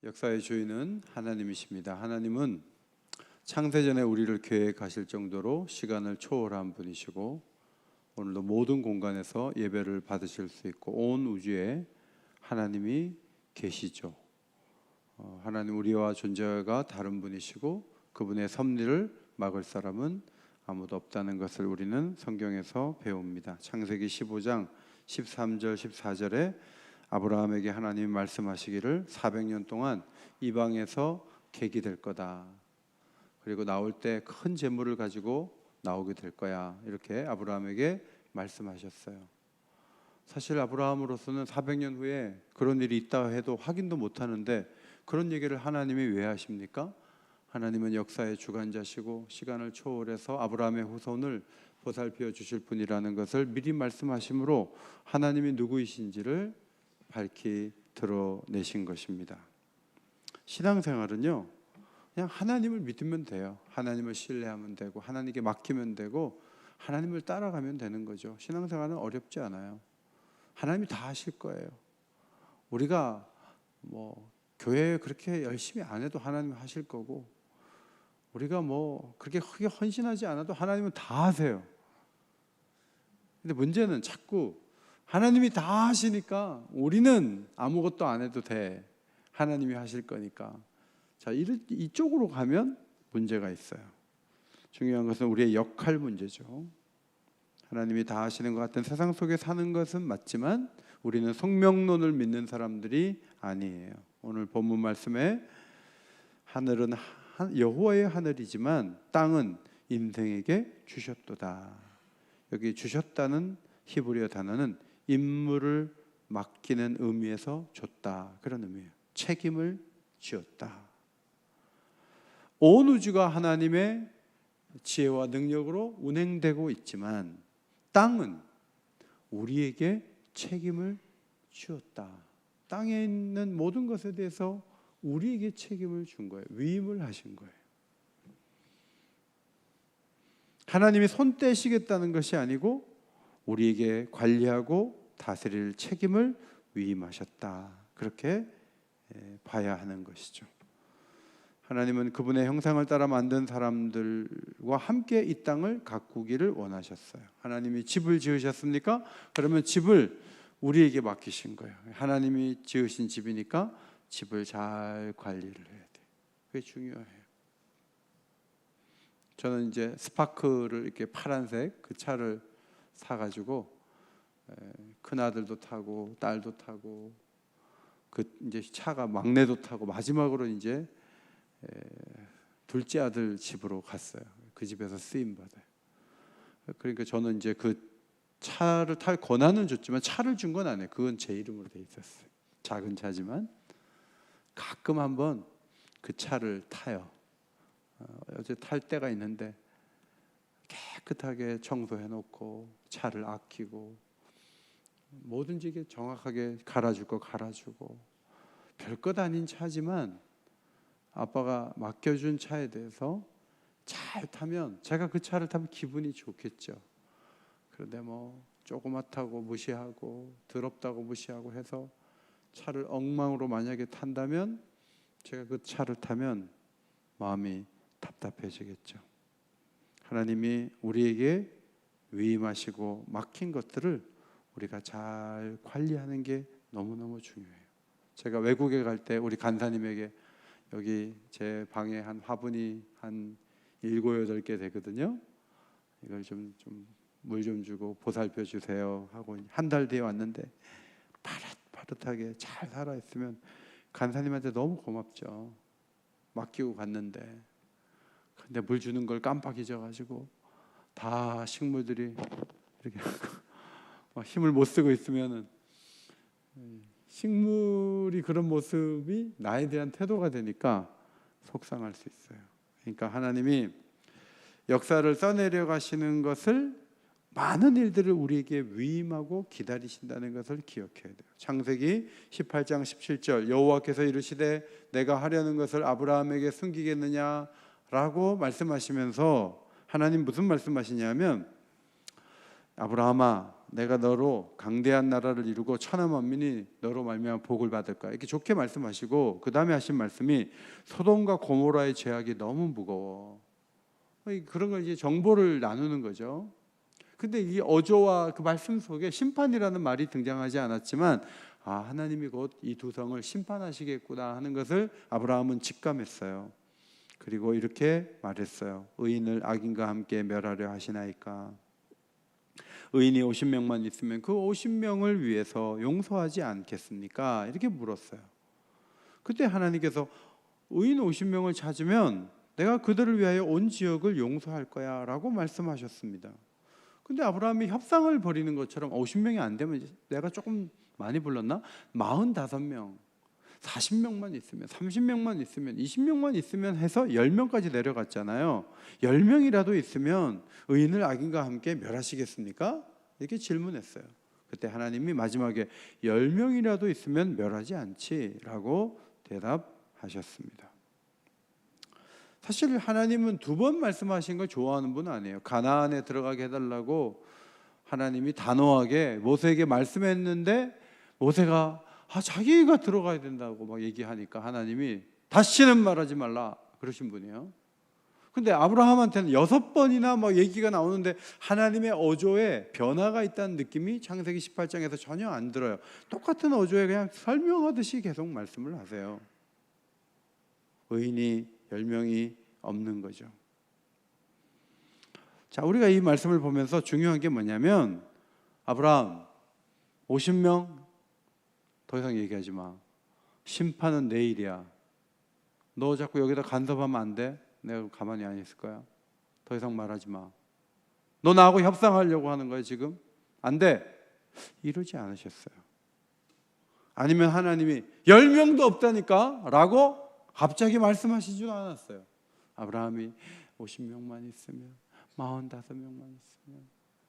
역사의 주인은 하나님이십니다. 하나님은 창세전에 우리를 계획하실 정도로 시간을 초월한 분이시고 오늘도 모든 공간에서 예배를 받으실 수 있고 온 우주에 하나님이 계시죠. 하나님 우리와 존재가 다른 분이시고 그분의 섭리를 막을 사람은 아무도 없다는 것을 우리는 성경에서 배웁니다. 창세기 15장 13절 14절에 아브라함에게 하나님이 말씀하시기를 400년 동안 이방에서 객이 될 거다. 그리고 나올 때 큰 재물을 가지고 나오게 될 거야. 이렇게 아브라함에게 말씀하셨어요. 사실 아브라함으로서는 400년 후에 그런 일이 있다 해도 확인도 못하는데 그런 얘기를 하나님이 왜 하십니까? 하나님은 역사의 주관자시고 시간을 초월해서 아브라함의 후손을 보살펴 주실 분이라는 것을 미리 말씀하심으로 하나님이 누구이신지를 밝히 드러내신 것입니다. 신앙생활은요, 그냥 하나님을 믿으면 돼요. 하나님을 신뢰하면 되고 하나님께 맡기면 되고 하나님을 따라가면 되는 거죠. 신앙생활은 어렵지 않아요. 하나님이 다 하실 거예요. 우리가 교회에 그렇게 열심히 안 해도 하나님이 하실 거고 우리가 그렇게 크게 헌신하지 않아도 하나님은 다 하세요. 근데 문제는 자꾸 하나님이 다 하시니까 우리는 아무것도 안 해도 돼. 하나님이 하실 거니까. 자, 이쪽으로 가면 문제가 있어요. 중요한 것은 우리의 역할 문제죠. 하나님이 다 하시는 것 같은 세상 속에 사는 것은 맞지만 우리는 성명론을 믿는 사람들이 아니에요. 오늘 본문 말씀에 하늘은 여호와의 하늘이지만 땅은 인생에게 주셨도다. 여기 주셨다는 히브리어 단어는 임무를 맡기는 의미에서 줬다, 그런 의미예요. 책임을 지었다. 온 우주가 하나님의 지혜와 능력으로 운행되고 있지만 땅은 우리에게 책임을 지었다. 땅에 있는 모든 것에 대해서 우리에게 책임을 준 거예요. 위임을 하신 거예요. 하나님이 손 떼시겠다는 것이 아니고 우리에게 관리하고 다스릴 책임을 위임하셨다. 그렇게 봐야 하는 것이죠. 하나님은 그분의 형상을 따라 만든 사람들과 함께 이 땅을 가꾸기를 원하셨어요. 하나님이 집을 지으셨습니까? 그러면 집을 우리에게 맡기신 거예요. 하나님이 지으신 집이니까 집을 잘 관리를 해야 돼요. 그게 중요해요. 저는 이제 스파크를 이렇게 파란색 그 차를 사가지고 큰 아들도 타고 딸도 타고 그 이제 차가 막내도 타고 마지막으로 이제 둘째 아들 집으로 갔어요. 그 집에서 쓰임 받아요. 그러니까 저는 이제 그 차를 탈 권한은 줬지만 차를 준 건 아니에요. 그건 제 이름으로 돼 있었어요. 작은 차지만 가끔 한번 그 차를 타요. 어제 탈 때가 있는데 깨끗하게 청소해 놓고 차를 아끼고 뭐든지 이게 정확하게 갈아줄 거 갈아주고 별것 아닌 차지만 아빠가 맡겨준 차에 대해서 잘 타면 제가 그 차를 타면 기분이 좋겠죠. 그런데 조그맣다고 무시하고 더럽다고 무시하고 해서 차를 엉망으로 만약에 탄다면 제가 그 차를 타면 마음이 답답해지겠죠. 하나님이 우리에게 위임하시고 맡긴 것들을 우리가 잘 관리하는 게 너무너무 중요해요. 제가 외국에 갈 때 우리 간사님에게 여기 제 방에 한 화분이 한 7, 8개 되거든요. 이걸 좀 물 좀 주고 보살펴 주세요 하고 한 달 뒤에 왔는데 파릇파릇하게 잘 살아있으면 간사님한테 너무 고맙죠. 맡기고 갔는데 근데 물 주는 걸 깜빡 잊어가지고 다 식물들이 이렇게 힘을 못 쓰고 있으면은 식물이 그런 모습이 나에 대한 태도가 되니까 속상할 수 있어요. 그러니까 하나님이 역사를 써내려 가시는 것을 많은 일들을 우리에게 위임하고 기다리신다는 것을 기억해야 돼요. 창세기 18장 17절 여호와께서 이르시되 내가 하려는 것을 아브라함에게 숨기겠느냐라고 말씀하시면서 하나님 무슨 말씀하시냐면 아브라함아 내가 너로 강대한 나라를 이루고 천하 만민이 너로 말미암아 복을 받을 거야. 이렇게 좋게 말씀하시고 그 다음에 하신 말씀이 소돔과 고모라의 죄악이 너무 무거워. 그런 걸 이제 정보를 나누는 거죠. 근데 이 어조와 그 말씀 속에 심판이라는 말이 등장하지 않았지만 하나님이 곧 이 두 성을 심판하시겠구나 하는 것을 아브라함은 직감했어요. 그리고 이렇게 말했어요. 의인을 악인과 함께 멸하려 하시나이까. 의인이 50명만 있으면 그 50명을 위해서 용서하지 않겠습니까? 이렇게 물었어요. 그때 하나님께서 의인 50명을 찾으면 내가 그들을 위하여 온 지역을 용서할 거야 라고 말씀하셨습니다. 근데 아브라함이 협상을 벌이는 것처럼 50명이 안 되면 내가 조금 많이 불렀나? 45명, 40명만 있으면, 30명만 있으면, 20명만 있으면 해서 10명까지 내려갔잖아요. 10명이라도 있으면 의인을 악인과 함께 멸하시겠습니까? 이렇게 질문했어요. 그때 하나님이 마지막에 10명이라도 있으면 멸하지 않지라고 대답하셨습니다. 사실 하나님은 두 번 말씀하신 걸 좋아하는 분 아니에요. 가나안에 들어가게 해달라고 하나님이 단호하게 모세에게 말씀했는데 모세가 자기가 들어가야 된다고 막 얘기하니까 하나님이 다시는 말하지 말라 그러신 분이에요. 근데 아브라함한테는 6번이나 막 얘기가 나오는데 하나님의 어조에 변화가 있다는 느낌이 창세기 18장에서 전혀 안 들어요. 똑같은 어조에 그냥 설명하듯이 계속 말씀을 하세요. 의인이 10명이 없는 거죠. 자, 우리가 이 말씀을 보면서 중요한 게 뭐냐면 아브라함 50명 더 이상 얘기하지 마. 심판은 내일이야. 너 자꾸 여기다 간섭하면 안 돼. 내가 가만히 안 있을 거야. 더 이상 말하지 마. 너 나하고 협상하려고 하는 거야 지금? 안 돼. 이러지 않으셨어요. 아니면 하나님이 10명도 없다니까 라고 갑자기 말씀하시지도 않았어요. 아브라함이 50명만 있으면, 45명만 있으면,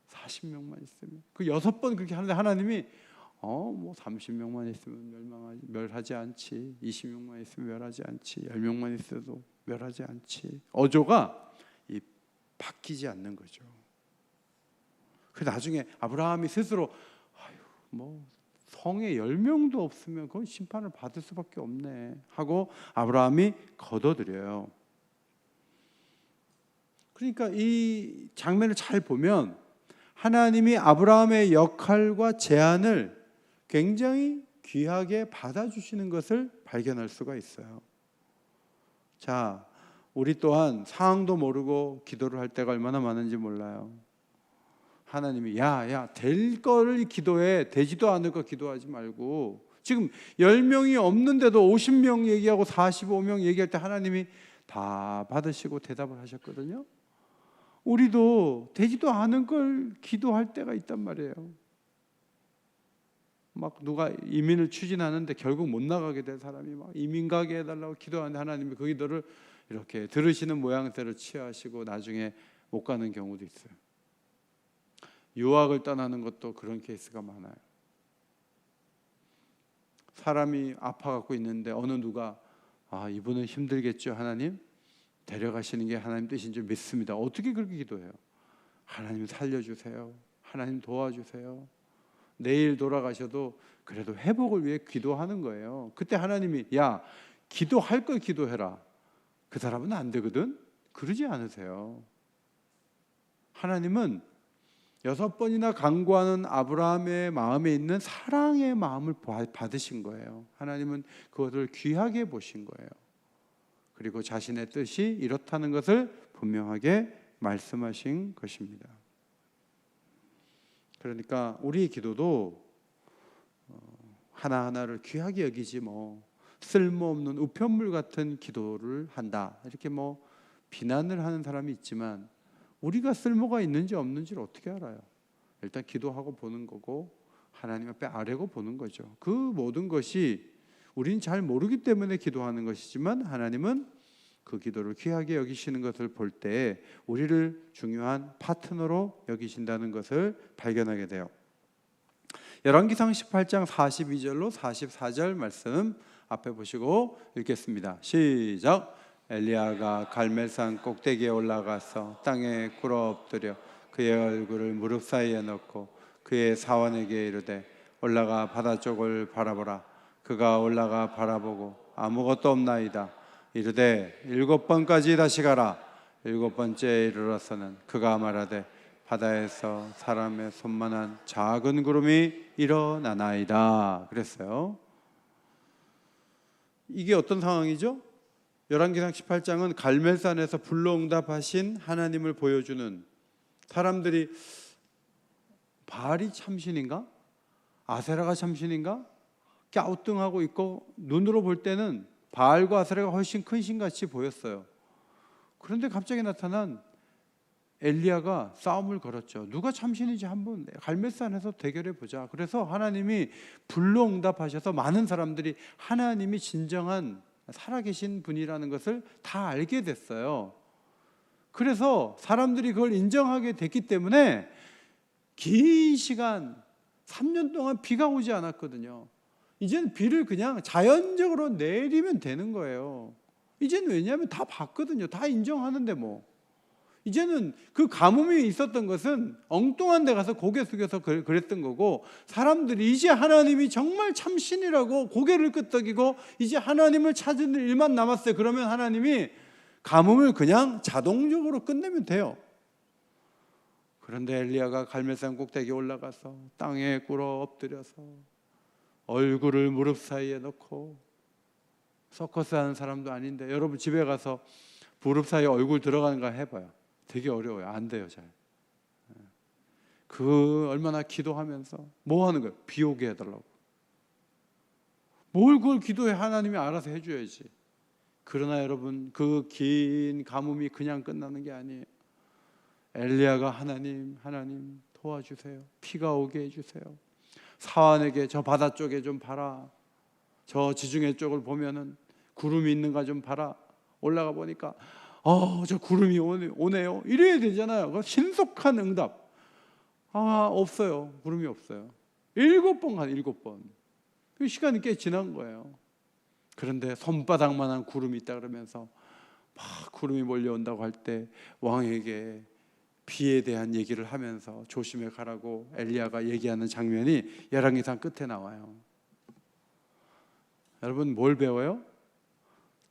40명만 있으면 그 6번 그렇게 하는데 하나님이 30명만 있으면 멸하지 않지, 20명만 있으면 멸하지 않지, 10명만 있어도 멸하지 않지. 어조가 바뀌지 않는 거죠. 그 나중에 아브라함이 스스로 성에 10명도 없으면 그건 심판을 받을 수밖에 없네 하고 아브라함이 거둬들여요. 그러니까 이 장면을 잘 보면 하나님이 아브라함의 역할과 제안을 굉장히 귀하게 받아주시는 것을 발견할 수가 있어요. 자, 우리 또한 상황도 모르고 기도를 할 때가 얼마나 많은지 몰라요. 하나님이 야 될 거를 기도해. 되지도 않을 거 기도하지 말고. 지금 10명이 없는데도 50명 얘기하고 45명 얘기할 때 하나님이 다 받으시고 대답을 하셨거든요. 우리도 되지도 않은 걸 기도할 때가 있단 말이에요. 막 누가 이민을 추진하는데 결국 못 나가게 된 사람이 막 이민 가게 해달라고 기도하는데 하나님이 그 기도를 이렇게 들으시는 모양새로 취하시고 나중에 못 가는 경우도 있어요. 유학을 떠나는 것도 그런 케이스가 많아요. 사람이 아파갖고 있는데 어느 누가 이분은 힘들겠죠 하나님? 데려가시는 게 하나님 뜻인 줄 믿습니다. 어떻게 그렇게 기도해요? 하나님 살려주세요. 하나님 도와주세요. 내일 돌아가셔도 그래도 회복을 위해 기도하는 거예요. 그때 하나님이 기도할 걸 기도해라. 그 사람은 안 되거든? 그러지 않으세요. 하나님은 6번이나 간구하는 아브라함의 마음에 있는 사랑의 마음을 받으신 거예요. 하나님은 그것을 귀하게 보신 거예요. 그리고 자신의 뜻이 이렇다는 것을 분명하게 말씀하신 것입니다. 그러니까 우리의 기도도 하나하나를 귀하게 여기지 쓸모없는 우편물 같은 기도를 한다 이렇게 비난을 하는 사람이 있지만 우리가 쓸모가 있는지 없는지를 어떻게 알아요? 일단 기도하고 보는 거고 하나님 앞에 아뢰고 보는 거죠. 그 모든 것이 우리는 잘 모르기 때문에 기도하는 것이지만 하나님은 그 기도를 귀하게 여기시는 것을 볼 때 우리를 중요한 파트너로 여기신다는 것을 발견하게 돼요. 열왕기상 18장 42절로 44절 말씀 앞에 보시고 읽겠습니다. 시작. 엘리야가 갈멜산 꼭대기에 올라가서 땅에 꿇어 엎드려 그의 얼굴을 무릎 사이에 넣고 그의 사원에게 이르되 올라가 바다 쪽을 바라보라. 그가 올라가 바라보고 아무것도 없나이다. 이르되 7번까지 다시 가라. 7번째에 이르러서는 그가 말하되 바다에서 사람의 손만한 작은 구름이 일어나나이다. 그랬어요. 이게 어떤 상황이죠? 열왕기상 18장은 갈멜산에서 불로응답하신 하나님을 보여주는, 사람들이 바알이 참신인가? 아세라가 참신인가? 갸우뚱하고 있고 눈으로 볼 때는 바알과 아세라가 훨씬 큰 신같이 보였어요. 그런데 갑자기 나타난 엘리야가 싸움을 걸었죠. 누가 참신인지 한번 갈멜산에서 대결해 보자. 그래서 하나님이 불로 응답하셔서 많은 사람들이 하나님이 진정한 살아계신 분이라는 것을 다 알게 됐어요. 그래서 사람들이 그걸 인정하게 됐기 때문에 긴 시간 3년 동안 비가 오지 않았거든요. 이제는 비를 그냥 자연적으로 내리면 되는 거예요. 이제는 왜냐하면 다 봤거든요. 다 인정하는데 뭐. 이제는 그 가뭄이 있었던 것은 엉뚱한 데 가서 고개 숙여서 그랬던 거고, 사람들이 이제 하나님이 정말 참신이라고 고개를 끄덕이고 이제 하나님을 찾은 일만 남았어요. 그러면 하나님이 가뭄을 그냥 자동적으로 끝내면 돼요. 그런데 엘리야가 갈멜산 꼭대기에 올라가서 땅에 꿇어 엎드려서 얼굴을 무릎 사이에 넣고, 서커스 하는 사람도 아닌데 여러분 집에 가서 무릎 사이에 얼굴 들어가는가 해봐요. 되게 어려워요. 안 돼요. 잘. 그 얼마나 기도하면서 뭐 하는 거예요? 비 오게 해달라고. 뭘 그걸 기도해. 하나님이 알아서 해줘야지. 그러나 여러분, 그 긴 가뭄이 그냥 끝나는 게 아니에요. 엘리야가 하나님 도와주세요. 비가 오게 해주세요. 사환에게 저 바다 쪽에 좀 봐라. 저 지중해 쪽을 보면은 구름이 있는가 좀 봐라. 올라가 보니까 저 구름이 오네요. 이래야 되잖아요. 그 신속한 응답. 없어요. 구름이 없어요. 7번 간 7번. 시간이 꽤 지난 거예요. 그런데 손바닥만한 구름이 있다 그러면서 막 구름이 몰려온다고 할 때 왕에게 비에 대한 얘기를 하면서 조심해 가라고 엘리야가 얘기하는 장면이 열왕기상 끝에 나와요. 여러분 뭘 배워요?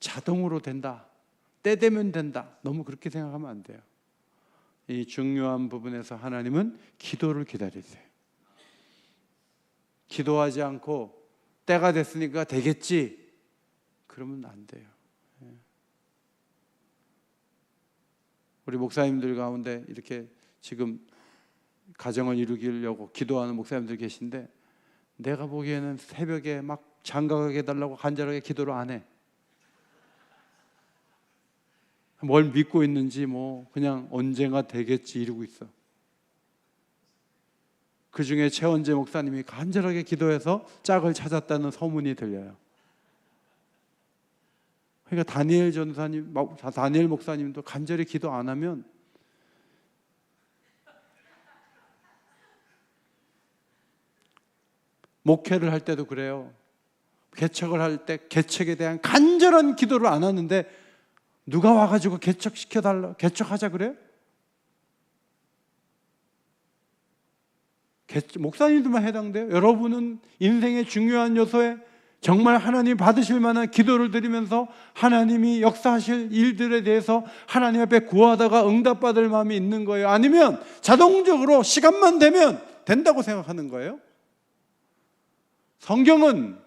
자동으로 된다. 때 되면 된다. 너무 그렇게 생각하면 안 돼요. 이 중요한 부분에서 하나님은 기도를 기다리세요. 기도하지 않고 때가 됐으니까 되겠지, 그러면 안 돼요. 우리 목사님들 가운데 이렇게 지금 가정을 이루기려고 기도하는 목사님들 계신데, 내가 보기에는 새벽에 막 장가가게 해달라고 간절하게 기도를 안 해. 뭘 믿고 있는지 뭐 그냥 언젠가 되겠지 이러고 있어. 그 중에 최원재 목사님이 간절하게 기도해서 짝을 찾았다는 소문이 들려요. 그러니까 다니엘 전사님, 다니엘 목사님도 간절히 기도 안 하면 목회를 할 때도 그래요. 개척을 할 때 개척에 대한 간절한 기도를 안 하는데 누가 와가지고 개척시켜달라, 개척하자 그래요? 목사님들만 해당돼요. 여러분은 인생의 중요한 요소에 정말 하나님 받으실 만한 기도를 드리면서 하나님이 역사하실 일들에 대해서 하나님 앞에 구하다가 응답받을 마음이 있는 거예요? 아니면 자동적으로 시간만 되면 된다고 생각하는 거예요? 성경은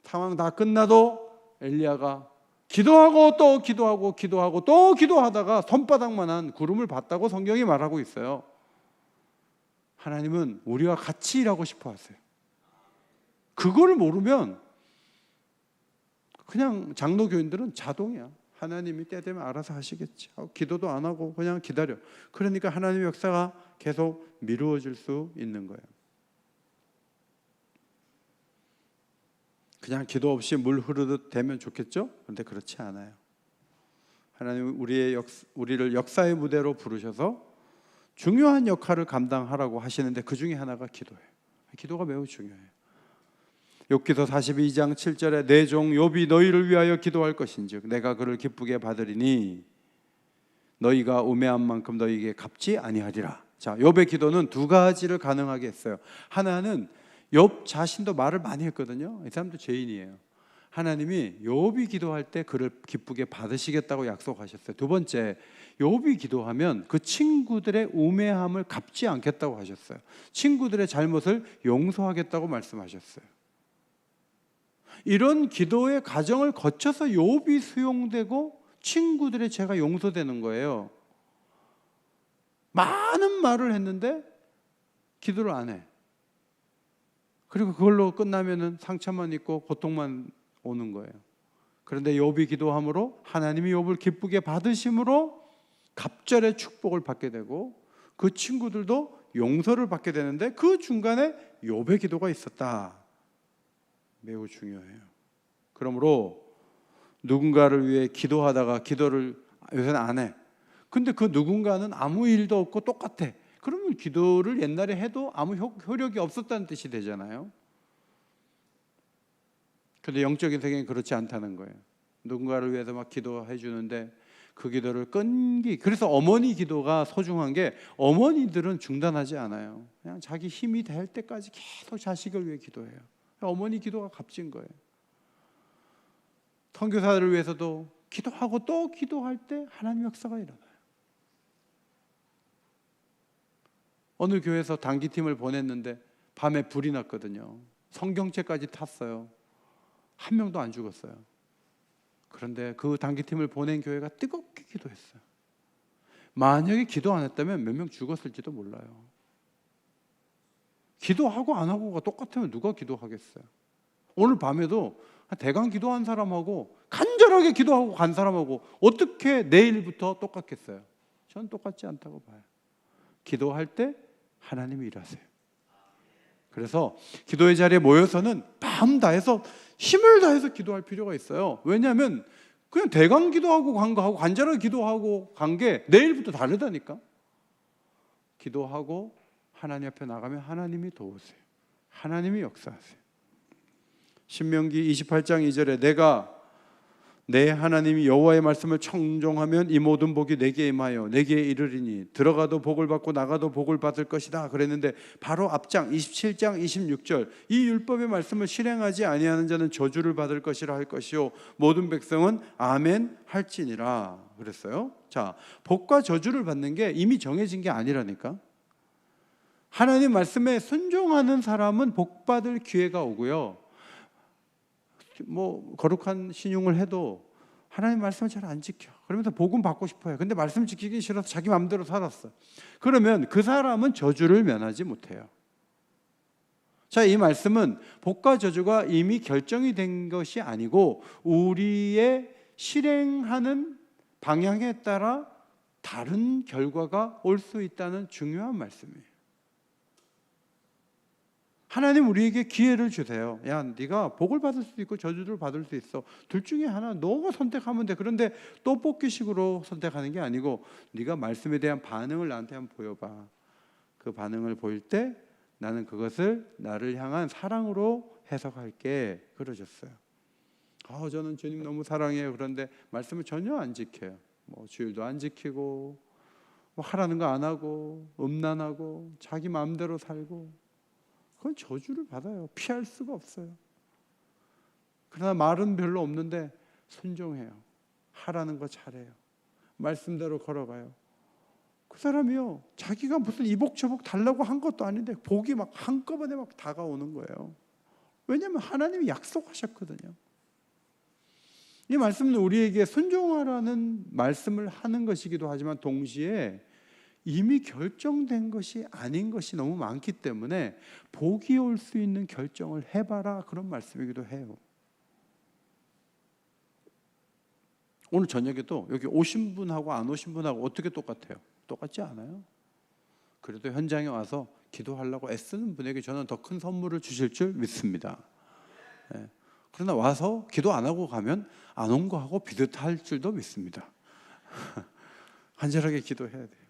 상황 다 끝나도 엘리야가 기도하고 또 기도하고 기도하고 또 기도하다가 손바닥만한 구름을 봤다고 성경이 말하고 있어요. 하나님은 우리와 같이 일하고 싶어 하세요. 그거를 모르면 그냥 장로교인들은 자동이야. 하나님이 때 되면 알아서 하시겠지 하고 기도도 안 하고 그냥 기다려. 그러니까 하나님의 역사가 계속 미루어질 수 있는 거예요. 그냥 기도 없이 물 흐르듯 되면 좋겠죠? 그런데 그렇지 않아요. 하나님은 우리를 역사의 무대로 부르셔서 중요한 역할을 감당하라고 하시는데 그 중에 하나가 기도예요. 기도가 매우 중요해요. 욥기서 42장 7절에 내 종 욥이 너희를 위하여 기도할 것인즉 내가 그를 기쁘게 받으리니 너희가 우매한 만큼 너희에게 갚지 아니하리라. 자, 욥의 기도는 두 가지를 가능하게 했어요. 하나는 욥 자신도 말을 많이 했거든요. 이 사람도 죄인이에요. 하나님이 욥이 기도할 때 그를 기쁘게 받으시겠다고 약속하셨어요. 두 번째, 욥이 기도하면 그 친구들의 우매함을 갚지 않겠다고 하셨어요. 친구들의 잘못을 용서하겠다고 말씀하셨어요. 이런 기도의 과정을 거쳐서 욥이 수용되고 친구들의 죄가 용서되는 거예요. 많은 말을 했는데 기도를 안 해. 그리고 그걸로 끝나면은 상처만 있고 고통만 오는 거예요. 그런데 욥이 기도함으로 하나님이 욥을 기쁘게 받으심으로 갑절의 축복을 받게 되고 그 친구들도 용서를 받게 되는데 그 중간에 욥의 기도가 있었다. 매우 중요해요. 그러므로 누군가를 위해 기도하다가 기도를 요새는 안 해. 근데 그 누군가는 아무 일도 없고 똑같아. 그러면 기도를 옛날에 해도 아무 효력이 없었다는 뜻이 되잖아요. 그런데 영적인 세계는 그렇지 않다는 거예요. 누군가를 위해서 막 기도해 주는데 그 기도를 그래서 어머니 기도가 소중한 게 어머니들은 중단하지 않아요. 그냥 자기 힘이 될 때까지 계속 자식을 위해 기도해요. 어머니 기도가 값진 거예요. 선교사를 위해서도 기도하고 또 기도할 때 하나님의 역사가 일어나요. 어느 교회에서 단기팀을 보냈는데 밤에 불이 났거든요. 성경책까지 탔어요. 한 명도 안 죽었어요. 그런데 그 단기팀을 보낸 교회가 뜨겁게 기도했어요. 만약에 기도 안 했다면 몇 명 죽었을지도 몰라요. 기도하고 안 하고가 똑같으면 누가 기도하겠어요? 오늘 밤에도 대강 기도한 사람하고 간절하게 기도하고 간 사람하고 어떻게 내일부터 똑같겠어요? 저는 똑같지 않다고 봐요. 기도할 때 하나님이 일하세요. 그래서 기도의 자리에 모여서는 밤 다해서 힘을 다해서 기도할 필요가 있어요. 왜냐하면 그냥 대강 기도하고 간 거하고 간절하게 기도하고 간 게 내일부터 다르다니까. 기도하고 하나님 앞에 나가면 하나님이 도우세요. 하나님이 역사하세요. 신명기 28장 2절에 내가 내 하나님이 여호와의 말씀을 청종하면 이 모든 복이 내게 임하여 내게 이르리니 들어가도 복을 받고 나가도 복을 받을 것이다 그랬는데 바로 앞장 27장 26절 이 율법의 말씀을 실행하지 아니하는 자는 저주를 받을 것이라 할 것이요 모든 백성은 아멘 할지니라 그랬어요. 자, 복과 저주를 받는 게 이미 정해진 게 아니라니까. 하나님 말씀에 순종하는 사람은 복 받을 기회가 오고요. 뭐 거룩한 신용을 해도 하나님 말씀을 잘 안 지켜. 그러면서 복음 받고 싶어요. 근데 말씀 지키기 싫어서 자기 마음대로 살았어. 그러면 그 사람은 저주를 면하지 못해요. 자, 이 말씀은 복과 저주가 이미 결정이 된 것이 아니고 우리의 실행하는 방향에 따라 다른 결과가 올 수 있다는 중요한 말씀이에요. 하나님 우리에게 기회를 주세요. 야, 네가 복을 받을 수도 있고 저주를 받을 수 있어. 둘 중에 하나 너가 선택하면 돼. 그런데 떡볶이식으로 선택하는 게 아니고 네가 말씀에 대한 반응을 나한테 한번 보여봐. 그 반응을 보일 때 나는 그것을 나를 향한 사랑으로 해석할게. 그러셨어요. 저는 주님 너무 사랑해요. 그런데 말씀을 전혀 안 지켜요. 뭐 주일도 안 지키고 뭐 하라는 거 안 하고 음란하고 자기 마음대로 살고 그건 저주를 받아요. 피할 수가 없어요. 그러나 말은 별로 없는데 순종해요. 하라는 거 잘해요. 말씀대로 걸어가요. 그 사람이요, 자기가 무슨 이복저복 달라고 한 것도 아닌데 복이 막 한꺼번에 막 다가오는 거예요. 왜냐하면 하나님이 약속하셨거든요. 이 말씀은 우리에게 순종하라는 말씀을 하는 것이기도 하지만 동시에 이미 결정된 것이 아닌 것이 너무 많기 때문에 복이 올 수 있는 결정을 해봐라 그런 말씀이기도 해요. 오늘 저녁에도 여기 오신 분하고 안 오신 분하고 어떻게 똑같아요? 똑같지 않아요? 그래도 현장에 와서 기도하려고 애쓰는 분에게 저는 더 큰 선물을 주실 줄 믿습니다. 그러나 와서 기도 안 하고 가면 안 온 거하고 비슷할 줄도 믿습니다. 간절하게 기도해야 돼요.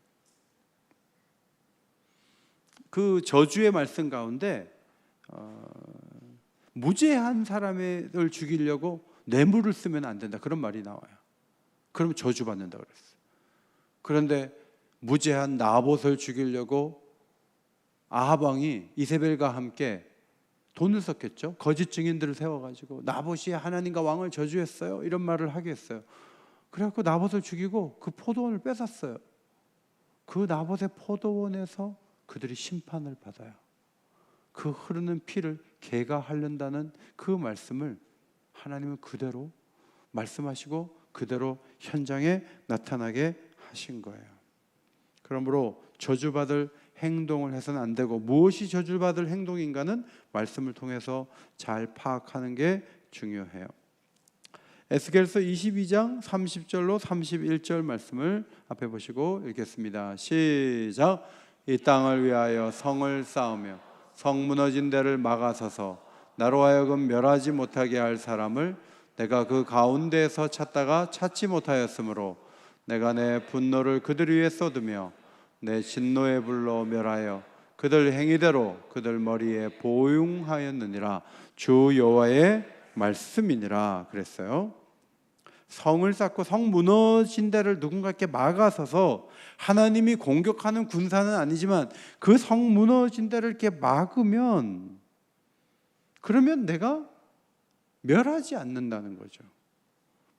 그 저주의 말씀 가운데 무죄한 사람을 죽이려고 뇌물을 쓰면 안 된다 그런 말이 나와요. 그러면 저주받는다 그랬어요. 그런데 무죄한 나봇을 죽이려고 아합 왕이 이세벨과 함께 돈을 썼겠죠. 거짓 증인들을 세워가지고 나봇이 하나님과 왕을 저주했어요, 이런 말을 하게 했어요. 그래갖고 나봇을 죽이고 그 포도원을 뺏었어요. 그 나봇의 포도원에서 그들이 심판을 받아요. 그 흐르는 피를 개가 핥는다는 그 말씀을 하나님은 그대로 말씀하시고 그대로 현장에 나타나게 하신 거예요. 그러므로 저주받을 행동을 해서는 안 되고, 무엇이 저주받을 행동인가는 말씀을 통해서 잘 파악하는 게 중요해요. 에스겔서 22장 30절로 31절 말씀을 앞에 보시고 읽겠습니다. 시작. 이 땅을 위하여 성을 쌓으며 성 무너진 데를 막아서서 나로 하여금 멸하지 못하게 할 사람을 내가 그 가운데에서 찾다가 찾지 못하였으므로 내가 내 분노를 그들 위에 쏟으며 내 진노의 불로 멸하여 그들 행위대로 그들 머리에 보응하였느니라. 주 여호와의 말씀이니라 그랬어요. 성을 쌓고 성 무너진 데를 누군가께 막아서서, 하나님이 공격하는 군사는 아니지만 그 성 무너진 데를 이렇게 막으면, 그러면 내가 멸하지 않는다는 거죠.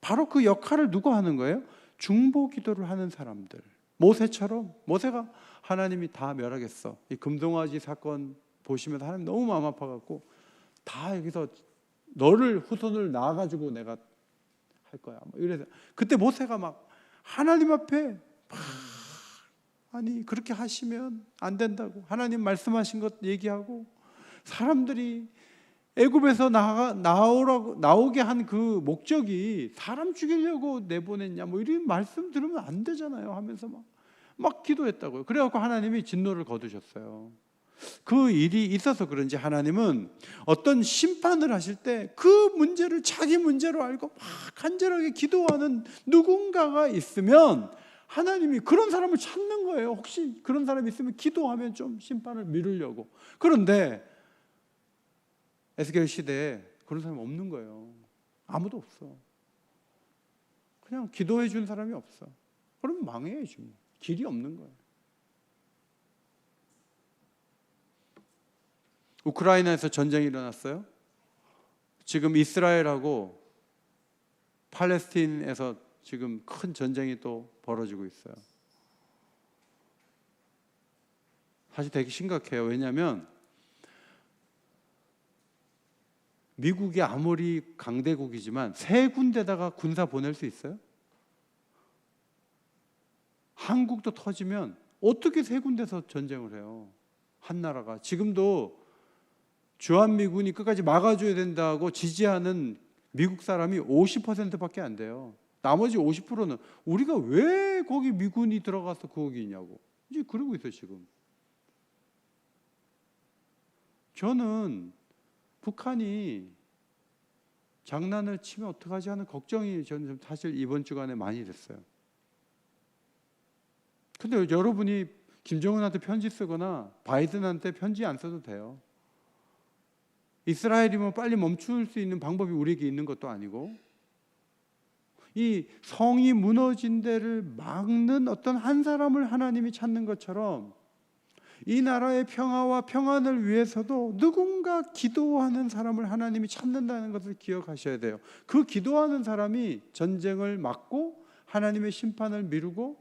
바로 그 역할을 누가 하는 거예요? 중보 기도를 하는 사람들. 모세처럼, 모세가 하나님이 다 멸하겠어, 이 금송아지 사건 보시면서 하나님 너무 마음 아파갖고 다 여기서 너를 후손을 낳아가지고 내가 할 거야, 이래서 그때 모세가 막 하나님 앞에 막, 아니 그렇게 하시면 안 된다고 하나님 말씀하신 것 얘기하고, 사람들이 애굽에서 나오게 한 그 목적이 사람 죽이려고 내보냈냐, 이런 말씀 들으면 안 되잖아요 하면서 막 기도했다고요. 그래갖고 하나님이 진노를 거두셨어요. 그 일이 있어서 그런지 하나님은 어떤 심판을 하실 때 그 문제를 자기 문제로 알고 막 간절하게 기도하는 누군가가 있으면 하나님이 그런 사람을 찾는 거예요. 혹시 그런 사람이 있으면 기도하면 좀 심판을 미루려고. 그런데 에스겔 시대에 그런 사람이 없는 거예요. 아무도 없어. 그냥 기도해 준 사람이 없어. 그럼 망해야지. 길이 없는 거예요. 우크라이나에서 전쟁이 일어났어요. 지금 이스라엘하고 팔레스틴에서 지금 큰 전쟁이 또 벌어지고 있어요. 사실 되게 심각해요. 왜냐하면 미국이 아무리 강대국이지만 세 군데다가 군사 보낼 수 있어요? 한국도 터지면 어떻게 세 군데서 전쟁을 해요? 한 나라가. 지금도 주한미군이 끝까지 막아줘야 된다고 지지하는 미국 사람이 50%밖에 안 돼요. 나머지 50%는 우리가 왜 거기 미군이 들어가서 거기 있냐고 이제 그러고 있어요 지금. 저는 북한이 장난을 치면 어떡하지 하는 걱정이 저는 사실 이번 주간에 많이 됐어요. 근데 여러분이 김정은한테 편지 쓰거나 바이든한테 편지 안 써도 돼요. 이스라엘이면 빨리 멈출 수 있는 방법이 우리에게 있는 것도 아니고, 이 성이 무너진 데를 막는 어떤 한 사람을 하나님이 찾는 것처럼 이 나라의 평화와 평안을 위해서도 누군가 기도하는 사람을 하나님이 찾는다는 것을 기억하셔야 돼요. 그 기도하는 사람이 전쟁을 막고 하나님의 심판을 미루고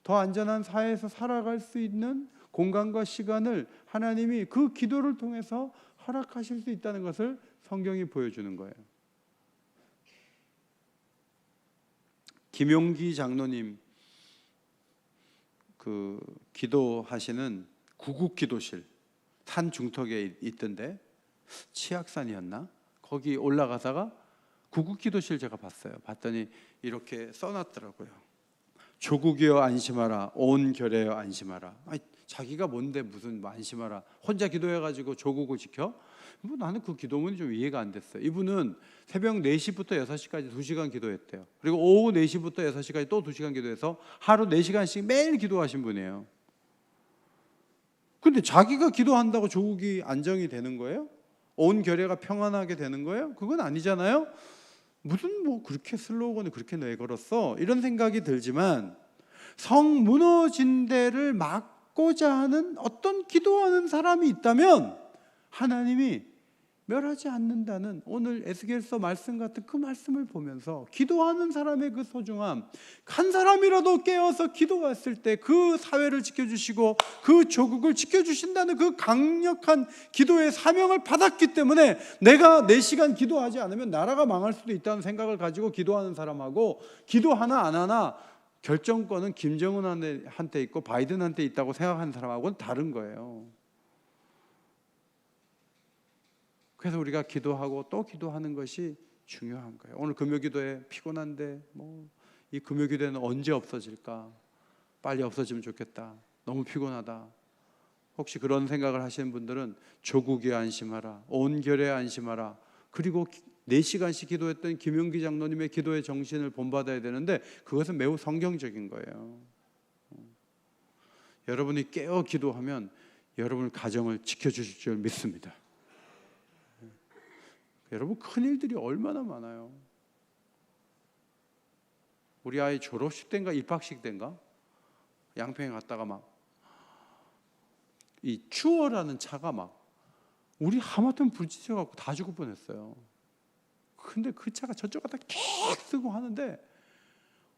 더 안전한 사회에서 살아갈 수 있는 공간과 시간을 하나님이 그 기도를 통해서 허락하실 수 있다는 것을 성경이 보여주는 거예요. 김용기 장로님 그 기도하시는 구국기도실 산 중턱에 있던데, 치악산이었나? 거기 올라가다가 구국기도실 제가 봤더니 이렇게 써놨더라고요. 조국이여 안심하라, 온 결의여 안심하라. 아니, 자기가 뭔데 무슨 안심하라, 혼자 기도해가지고 조국을 지켜? 나는 그 기도문이 좀 이해가 안 됐어요. 이분은 새벽 4시부터 6시까지 2시간 기도했대요. 그리고 오후 4시부터 6시까지 또 2시간 기도해서 하루 4시간씩 매일 기도하신 분이에요. 근데 자기가 기도한다고 조국이 안정이 되는 거예요? 온 결의가 평안하게 되는 거예요? 그건 아니잖아요. 무슨 그렇게 슬로건을 그렇게 내걸었어? 이런 생각이 들지만 성 무너진 데를 막고자 하는 어떤 기도하는 사람이 있다면 하나님이 멸하지 않는다는 오늘 에스겔서 말씀 같은 그 말씀을 보면서 기도하는 사람의 그 소중함, 한 사람이라도 깨어서 기도했을 때 그 사회를 지켜주시고 그 조국을 지켜주신다는 그 강력한 기도의 사명을 받았기 때문에 내가 4시간 기도하지 않으면 나라가 망할 수도 있다는 생각을 가지고 기도하는 사람하고 기도 하나 안 하나 결정권은 김정은한테 있고 바이든한테 있다고 생각하는 사람하고는 다른 거예요. 그래서 우리가 기도하고 또 기도하는 것이 중요한 거예요. 오늘 금요기도에 피곤한데 이 금요기도에는 언제 없어질까? 빨리 없어지면 좋겠다. 너무 피곤하다. 혹시 그런 생각을 하시는 분들은 조국에 안심하라, 온결에 안심하라. 그리고 4시간씩 기도했던 김용기 장로님의 기도의 정신을 본받아야 되는데 그것은 매우 성경적인 거예요. 여러분이 깨어 기도하면 여러분 가정을 지켜주실 줄 믿습니다. 여러분 큰일들이 얼마나 많아요. 우리 아이 졸업식 때인가 입학식 때인가 양평에 갔다가 막 이 추월하는 차가 막 우리 하마터면 부딪혀갖고 다 죽을 뻔했어요. 근데 그 차가 저쪽 갔다 킥 쓰고 하는데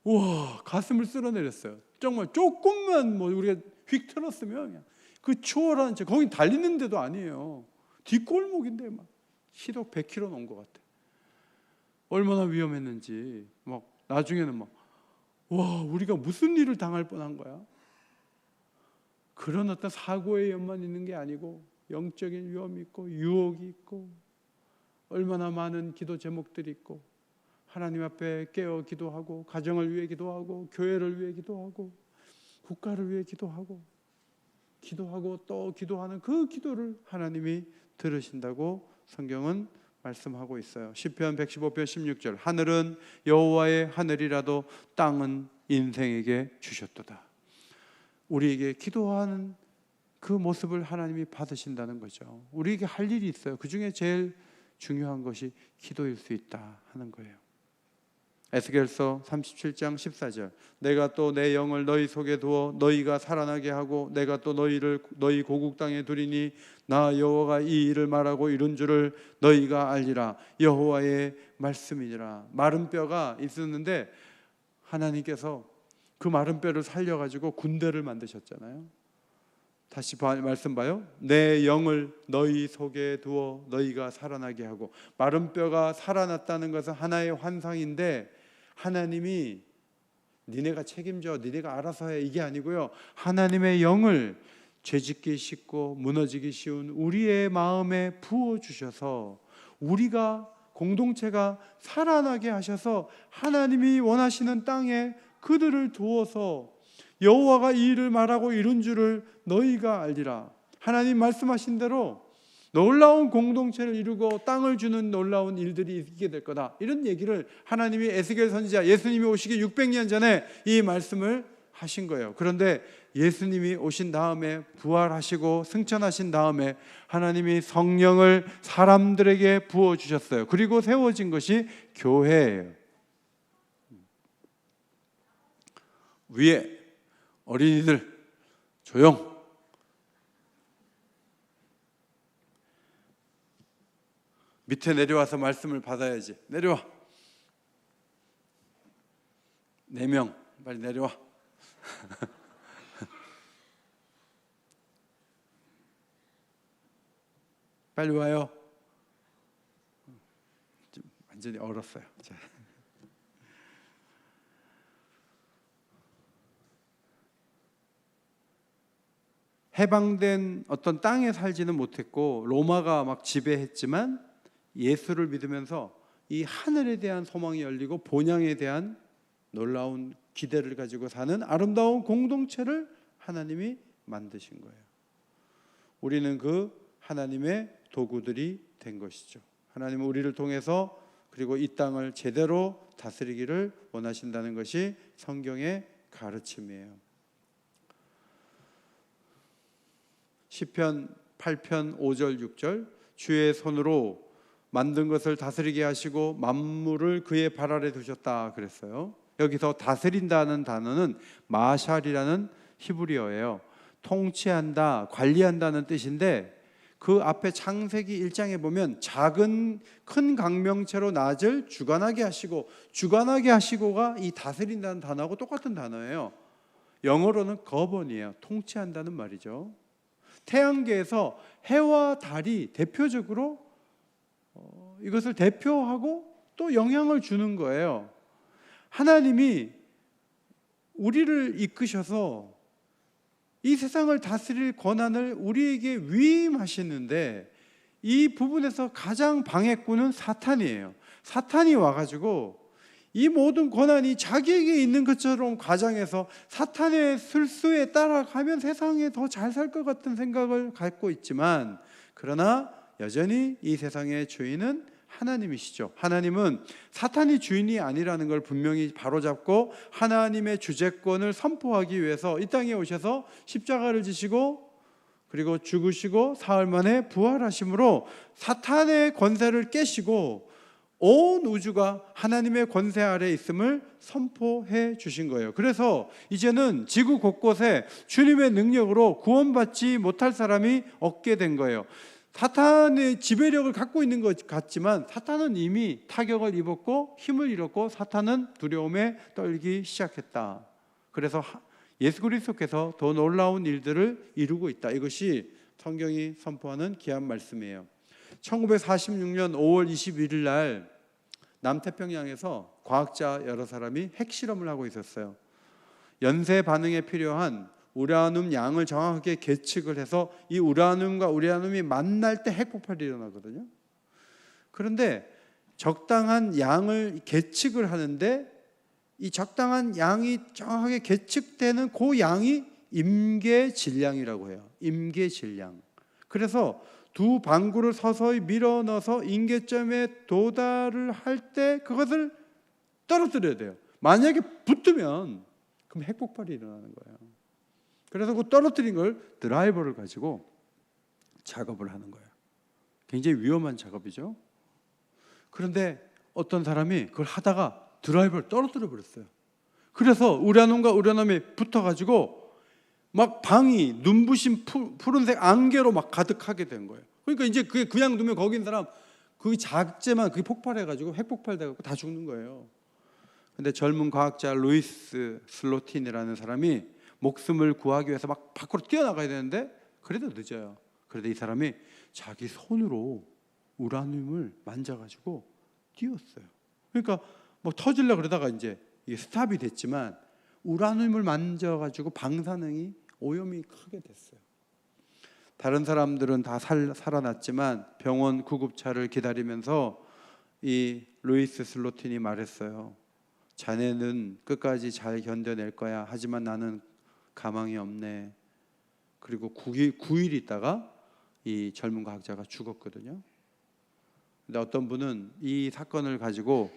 와 가슴을 쓸어내렸어요. 정말 조금만 우리가 휙 틀었으면 그냥 그 추월하는 차 거기 달리는 데도 아니에요. 뒷골목인데 막 시속 100km 넘은 것 같아. 얼마나 위험했는지 막 나중에는 막 와 우리가 무슨 일을 당할 뻔한 거야. 그런 어떤 사고의 위험만 있는 게 아니고 영적인 위험이 있고 유혹이 있고 얼마나 많은 기도 제목들이 있고 하나님 앞에 깨어 기도하고 가정을 위해 기도하고 교회를 위해 기도하고 국가를 위해 기도하고 또 기도하는 그 기도를 하나님이 들으신다고 성경은 말씀하고 있어요. 시편 115편 16절 하늘은 여호와의 하늘이라도 땅은 인생에게 주셨도다. 우리에게 기도하는 그 모습을 하나님이 받으신다는 거죠. 우리에게 할 일이 있어요. 그 중에 제일 중요한 것이 기도일 수 있다 하는 거예요. 에스겔서 37장 14절 내가 또 내 영을 너희 속에 두어 너희가 살아나게 하고 내가 또 너희를 너희 고국 땅에 두리니 나 여호와가 이 일을 말하고 이룬 줄을 너희가 알리라. 여호와의 말씀이니라. 마른 뼈가 있었는데 하나님께서 그 마른 뼈를 살려가지고 군대를 만드셨잖아요. 다시 말씀 봐요. 내 영을 너희 속에 두어 너희가 살아나게 하고 마른 뼈가 살아났다는 것은 하나의 환상인데 하나님이 니네가 책임져 니네가 알아서 해 이게 아니고요. 하나님의 영을 죄짓기 쉽고 무너지기 쉬운 우리의 마음에 부어주셔서 우리가 공동체가 살아나게 하셔서 하나님이 원하시는 땅에 그들을 두어서 여호와가 이 일을 말하고 이룬 줄을 너희가 알리라. 하나님 말씀하신 대로 놀라운 공동체를 이루고 땅을 주는 놀라운 일들이 있게 될 거다. 이런 얘기를 하나님이 에스겔 선지자 예수님이 오시기 600년 전에 이 말씀을 하신 거예요. 그런데 예수님이 오신 다음에 부활하시고 승천하신 다음에 하나님이 성령을 사람들에게 부어주셨어요. 그리고 세워진 것이 교회예요. 위에 어린이들 조용. 밑에 내려와서 말씀을 받아야지. 내려와. 4명 빨리 내려와. 빨리 와요. 완전히 얼었어요. 자. 해방된 어떤 땅에 살지는 못했고 로마가 막 지배했지만 예수를 믿으면서 이 하늘에 대한 소망이 열리고 본향에 대한 놀라운 기대를 가지고 사는 아름다운 공동체를 하나님이 만드신 거예요. 우리는 그 하나님의 도구들이 된 것이죠. 하나님은 우리를 통해서 그리고 이 땅을 제대로 다스리기를 원하신다는 것이 성경의 가르침이에요. 시편 8편 5절 6절 주의 손으로 만든 것을 다스리게 하시고 만물을 그의 발 아래 두셨다 그랬어요. 여기서 다스린다는 단어는 마샬이라는 히브리어예요. 통치한다, 관리한다는 뜻인데 그 앞에 창세기 1장에 보면 작은 큰 강명체로 낮을 주관하게 하시고, 주관하게 하시고가 이 다스린다는 단어하고 똑같은 단어예요. 영어로는 govern이에요. 통치한다는 말이죠. 태양계에서 해와 달이 대표적으로 이것을 대표하고 또 영향을 주는 거예요. 하나님이 우리를 이끄셔서 이 세상을 다스릴 권한을 우리에게 위임하시는데, 이 부분에서 가장 방해꾼은 사탄이에요. 사탄이 와가지고 이 모든 권한이 자기에게 있는 것처럼 가장해서 사탄의 술수에 따라가면 세상에 더 잘 살 것 같은 생각을 갖고 있지만, 그러나 여전히 이 세상의 주인은 하나님이시죠. 하나님은 사탄이 주인이 아니라는 걸 분명히 바로잡고 하나님의 주재권을 선포하기 위해서 이 땅에 오셔서 십자가를 지시고 그리고 죽으시고 사흘 만에 부활하심으로 사탄의 권세를 깨시고 온 우주가 하나님의 권세 아래에 있음을 선포해 주신 거예요. 그래서 이제는 지구 곳곳에 주님의 능력으로 구원받지 못할 사람이 없게 된 거예요. 사탄의 지배력을 갖고 있는 것 같지만 사탄은 이미 타격을 입었고 힘을 잃었고 사탄은 두려움에 떨기 시작했다. 그래서 예수 그리스도께서 더 놀라운 일들을 이루고 있다. 이것이 성경이 선포하는 귀한 말씀이에요. 1946년 5월 21일 날 남태평양에서 과학자 여러 사람이 핵실험을 하고 있었어요. 연쇄 반응에 필요한 우라늄 양을 정확하게 계측을 해서 이 우라늄과 우라늄이 만날 때 핵폭발이 일어나거든요. 그런데 적당한 양을 계측을 하는데 이 적당한 양이 정확하게 계측되는 그 양이 임계 질량이라고 해요. 임계 질량. 그래서 두 방구를 서서히 밀어 넣어서 임계점에 도달을 할 때 그것을 떨어뜨려야 돼요. 만약에 붙으면 그럼 핵폭발이 일어나는 거예요. 그래서 그 떨어뜨린 걸 드라이버를 가지고 작업을 하는 거예요. 굉장히 위험한 작업이죠. 그런데 어떤 사람이 그걸 하다가 드라이버를 떨어뜨려 버렸어요. 그래서 우라늄과 우라늄이 붙어가지고 막 방이 눈부신 푸른색 안개로 막 가득하게 된 거예요. 그러니까 이제 그게 그냥 두면 거기 있는 사람 그 작지만 그게 폭발해가지고 핵폭발돼가지고 다 죽는 거예요. 근데 젊은 과학자 루이스 슬로틴이라는 사람이 목숨을 구하기 위해서 막 밖으로 뛰어나가야 되는데 그래도 늦어요. 그래도 이 사람이 자기 손으로 우라늄을 만져가지고 띄웠어요. 그러니까 뭐 터질라 그러다가 이제 이게 스탑이 됐지만 우라늄을 만져가지고 방사능이 오염이 크게 됐어요. 다른 사람들은 다 살아났지만 병원 구급차를 기다리면서 이 루이스 슬로틴이 말했어요. 자네는 끝까지 잘 견뎌낼 거야. 하지만 나는 가망이 없네. 그리고 9일 있다가 이 젊은 과학자가 죽었거든요. 근데 어떤 분은 이 사건을 가지고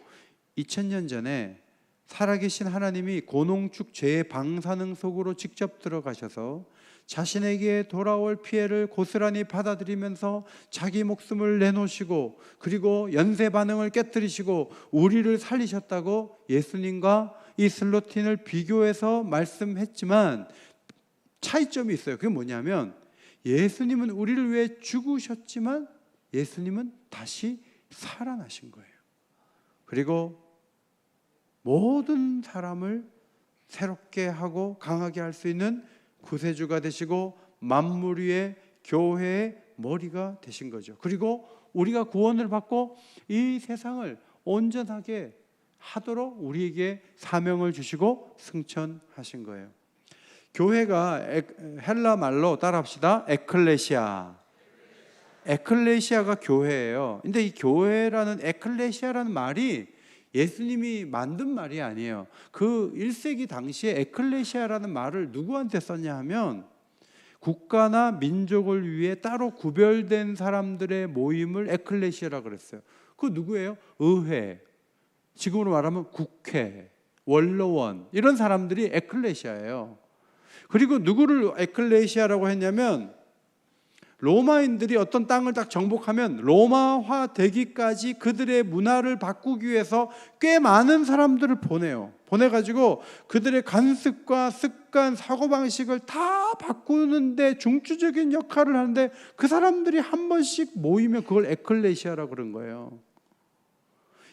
2000년 전에 살아계신 하나님이 고농축 재방사능 속으로 직접 들어가셔서 자신에게 돌아올 피해를 고스란히 받아들이면서 자기 목숨을 내놓으시고 그리고 연쇄 반응을 깨뜨리시고 우리를 살리셨다고 예수님과 이 슬로틴을 비교해서 말씀했지만 차이점이 있어요. 그게 뭐냐면 예수님은 우리를 위해 죽으셨지만 예수님은 다시 살아나신 거예요. 그리고 모든 사람을 새롭게 하고 강하게 할 수 있는 구세주가 되시고 만물 위의 교회의 머리가 되신 거죠. 그리고 우리가 구원을 받고 이 세상을 온전하게 하도록 우리에게 사명을 주시고 승천하신 거예요. 교회가 헬라 말로 따라합시다. 에클레시아. 에클레시아가 교회예요. 근데 이 교회라는 에클레시아라는 말이 예수님이 만든 말이 아니에요. 그 1세기 당시에 에클레시아라는 말을 누구한테 썼냐 하면 국가나 민족을 위해 따로 구별된 사람들의 모임을 에클레시아라고 그랬어요. 그 누구예요? 의회, 지금으로 말하면 국회, 원로원 이런 사람들이 에클레시아예요. 그리고 누구를 에클레시아라고 했냐면 로마인들이 어떤 땅을 딱 정복하면 로마화 되기까지 그들의 문화를 바꾸기 위해서 꽤 많은 사람들을 보내가지고 그들의 관습과 습관, 사고방식을 다 바꾸는데 중추적인 역할을 하는데, 그 사람들이 한 번씩 모이면 그걸 에클레시아라고 그런 거예요.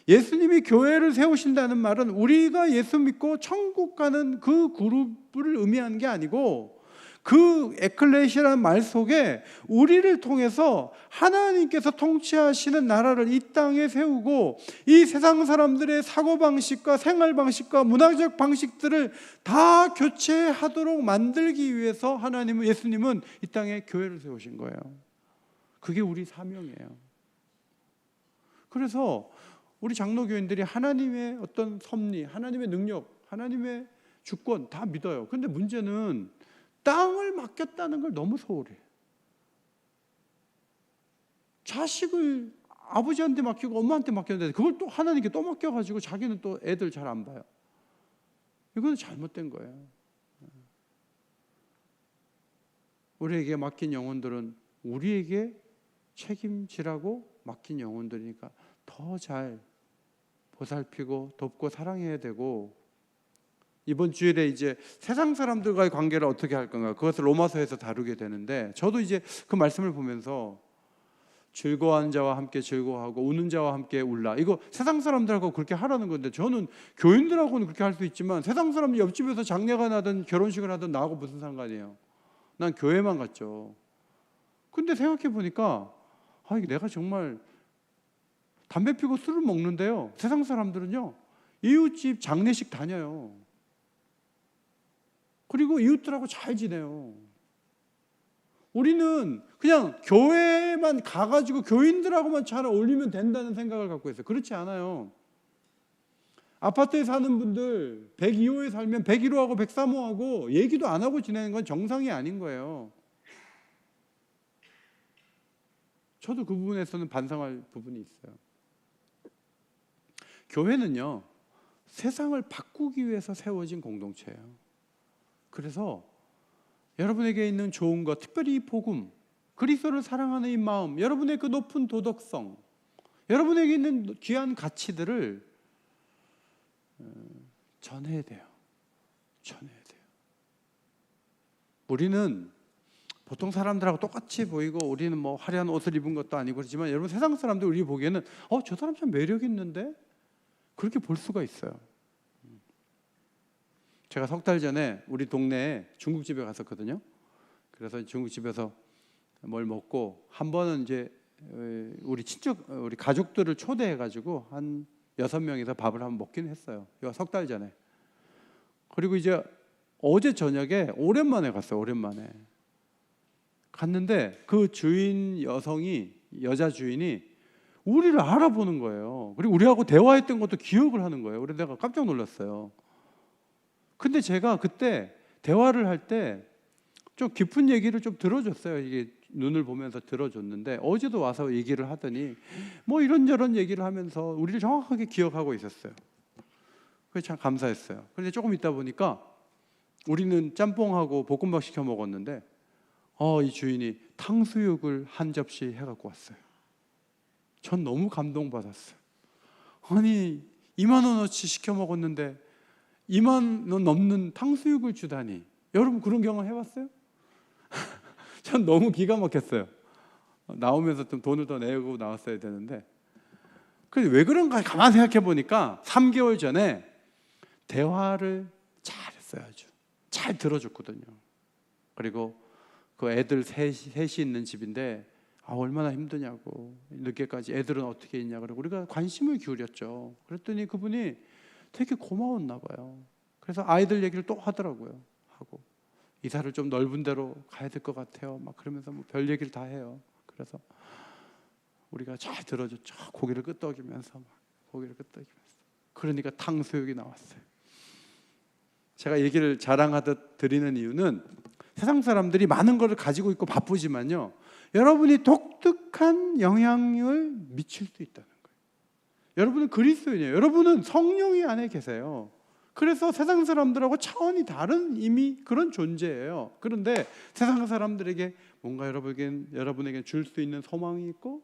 예수님이 교회를 세우신다는 말은 우리가 예수 믿고 천국 가는 그 그룹을 의미하는 게 아니고, 그 에클레시아라는 말 속에 우리를 통해서 하나님께서 통치하시는 나라를 이 땅에 세우고, 이 세상 사람들의 사고방식과 생활방식과 문화적 방식들을 다 교체하도록 만들기 위해서 예수님은 이 땅에 교회를 세우신 거예요. 그게 우리 사명이에요. 그래서 우리 장로교인들이 하나님의 어떤 섭리, 하나님의 능력, 하나님의 주권 다 믿어요. 그런데 문제는 땅을 맡겼다는 걸 너무 소홀해. 자식을 아버지한테 맡기고 엄마한테 맡겼는데 그걸 또 하나님께 또 맡겨가지고 자기는 또 애들 잘 안 봐요. 이거는 잘못된 거예요. 우리에게 맡긴 영혼들은 우리에게 책임지라고 맡긴 영혼들이니까 더 잘 보살피고 돕고 사랑해야 되고, 이번 주일에 이제 세상 사람들과의 관계를 어떻게 할 건가, 그것을 로마서에서 다루게 되는데, 저도 이제 그 말씀을 보면서 즐거워하는 자와 함께 즐거워하고 우는 자와 함께 울라, 이거 세상 사람들하고 그렇게 하라는 건데, 저는 교인들하고는 그렇게 할 수 있지만 세상 사람 옆집에서 장례가 나든 결혼식을 하든 나하고 무슨 상관이에요. 난 교회만 갔죠. 근데 생각해 보니까 내가 정말 담배 피고 술을 먹는데요, 세상 사람들은요 이웃집 장례식 다녀요. 그리고 이웃들하고 잘 지내요. 우리는 그냥 교회만 가가지고 교인들하고만 잘 어울리면 된다는 생각을 갖고 있어요. 그렇지 않아요. 아파트에 사는 분들 102호에 살면 101호하고 103호하고 얘기도 안 하고 지내는 건 정상이 아닌 거예요. 저도 그 부분에서는 반성할 부분이 있어요. 교회는요, 세상을 바꾸기 위해서 세워진 공동체예요. 그래서 여러분에게 있는 좋은 것, 특별히 이 복음, 그리스도를 사랑하는 이 마음, 여러분의 그 높은 도덕성, 여러분에게 있는 귀한 가치들을 전해야 돼요. 우리는 보통 사람들하고 똑같이 보이고, 우리는 뭐 화려한 옷을 입은 것도 아니고 그렇지만, 여러분 세상 사람들 우리 보기에는 저 사람 참 매력 있는데, 그렇게 볼 수가 있어요. 제가 석 달 전에 우리 동네에 중국집에 갔었거든요. 그래서 중국집에서 뭘 먹고, 한 번은 이제 우리 가족들을 초대해가지고 한 6명이서 밥을 한번 먹긴 했어요. 석 달 전에. 그리고 이제 어제 저녁에 오랜만에 갔어요. 오랜만에 갔는데 그 여자 주인이 우리를 알아보는 거예요. 그리고 우리하고 대화했던 것도 기억을 하는 거예요. 그래서 내가 깜짝 놀랐어요. 근데 제가 그때 대화를 할 때 좀 깊은 얘기를 좀 들어줬어요. 이게 눈을 보면서 들어줬는데, 어제도 와서 얘기를 하더니 뭐 이런저런 얘기를 하면서 우리를 정확하게 기억하고 있었어요. 그래서 참 감사했어요. 그런데 조금 있다 보니까 우리는 짬뽕하고 볶음밥 시켜 먹었는데 이 주인이 탕수육을 한 접시 해갖고 왔어요. 전 너무 감동받았어요. 아니 2만 원어치 시켜 먹었는데 2만 원 넘는 탕수육을 주다니. 여러분 그런 경험 해봤어요? 전 너무 기가 막혔어요. 나오면서 좀 돈을 더 내고 나왔어야 되는데. 근데 왜 그런가 가만히 생각해 보니까 3개월 전에 대화를 잘했어요. 아주 잘 들어줬거든요. 그리고 그 애들 셋이 있는 집인데 얼마나 힘드냐고, 늦게까지 애들은 어떻게 있냐, 그러고 우리가 관심을 기울였죠. 그랬더니 그분이 되게 고마웠나 봐요. 그래서 아이들 얘기를 또 하더라고요. 하고 이사를 좀 넓은 데로 가야 될 것 같아요. 막 그러면서 뭐 별 얘기를 다 해요. 그래서 우리가 잘 들어줬죠. 고기를 끄덕이면서. 그러니까 탕수육이 나왔어요. 제가 얘기를 자랑하듯 드리는 이유는, 세상 사람들이 많은 것을 가지고 있고 바쁘지만요, 여러분이 독특한 영향을 미칠 수 있다는 거예요. 여러분은 그리스도인이에요. 여러분은 성령이 안에 계세요. 그래서 세상 사람들하고 차원이 다른 이미 그런 존재예요. 그런데 세상 사람들에게 뭔가 여러분에게 줄 수 있는 소망이 있고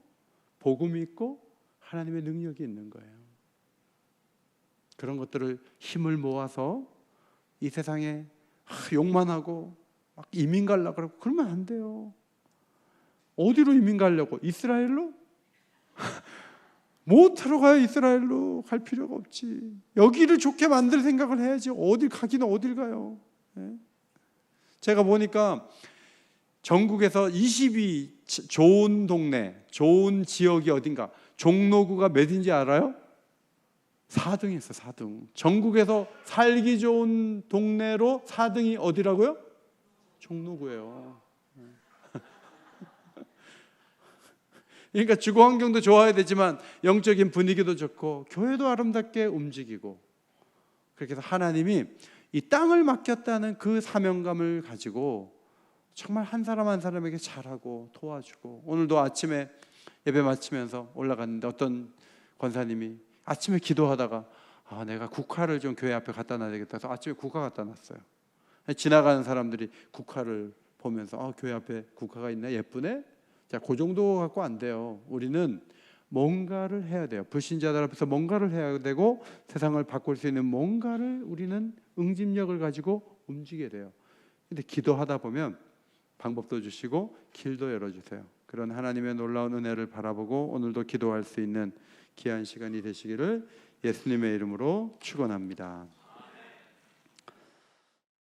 복음이 있고 하나님의 능력이 있는 거예요. 그런 것들을 힘을 모아서 이 세상에 욕만 하고 막 이민 가려고 그러고 그러면 안 돼요. 어디로 이민 가려고? 이스라엘로? 못하러 가요. 이스라엘로 갈 필요가 없지. 여기를 좋게 만들 생각을 해야지. 어딜 가기는 어딜 가요. 제가 보니까 전국에서 20위 좋은 동네, 좋은 지역이 어딘가, 종로구가 몇인지 알아요? 4등이 있어. 4등. 전국에서 살기 좋은 동네로 4등이 어디라고요? 종로구예요. 그러니까 주거 환경도 좋아야 되지만 영적인 분위기도 좋고 교회도 아름답게 움직이고, 그렇게 해서 하나님이 이 땅을 맡겼다는 그 사명감을 가지고 정말 한 사람 한 사람에게 잘하고 도와주고, 오늘도 아침에 예배 마치면서 올라갔는데 어떤 권사님이 아침에 기도하다가 내가 국화를 좀 교회 앞에 갖다 놔야 되겠다 해서 아침에 국화 갖다 놨어요. 지나가는 사람들이 국화를 보면서 교회 앞에 국화가 있네, 예쁘네. 자, 그 정도 갖고 안 돼요. 우리는 뭔가를 해야 돼요. 불신자들 앞에서 뭔가를 해야 되고 세상을 바꿀 수 있는 뭔가를 우리는 응집력을 가지고 움직여야 돼요. 근데 기도하다 보면 방법도 주시고 길도 열어주세요. 그런 하나님의 놀라운 은혜를 바라보고 오늘도 기도할 수 있는 귀한 시간이 되시기를 예수님의 이름으로 축원합니다.